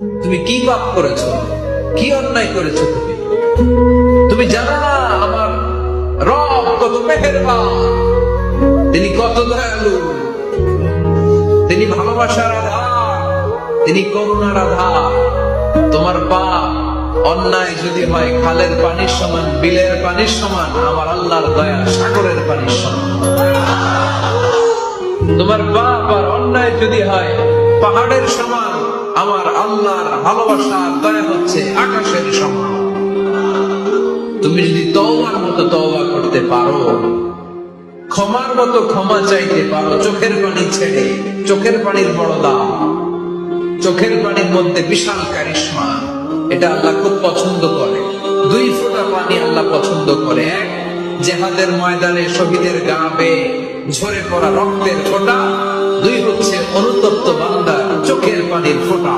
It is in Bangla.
তুমি কি পাপ করেছো, কি অন্যায় করেছো? তুমি জানো না আমার রব কত মেহেরবান, তিনি কত দয়ালু, তিনি ভালোবাসার আধার, তিনি করুণার আধার। তোমার পাপ অন্যায় যদি হয় খালের পানির সমান, বিলের পানির সমান, আমার আল্লাহর দয়া সাগরের পানির সমান। তোমার পাপ আর অন্যায় যদি হয় পাহাড়ের সমান, আমার আল্লাহর ভালোবাসার দয়া হচ্ছে আকাশের সমান। তুমি যদি তওবার মতো তওবা করতে পারো, ক্ষমার মতো ক্ষমা চাইতে পারো, চোখের পানি ছেড়ে, চোখের পানির বড় দাম, চোখের পানির মধ্যে বিশাল কারিশমা, এটা আল্লাহ খুব পছন্দ করে। 2 ফোঁটা পানি আল্লাহ পছন্দ করে। এক, জিহাদের ময়দানে শহীদের গা বেয়ে ঝরে পড়া রক্তের ফোঁটা। 2 হচ্ছে অনুতপ্ত বান্দার চোখের পানির ফোঁটা।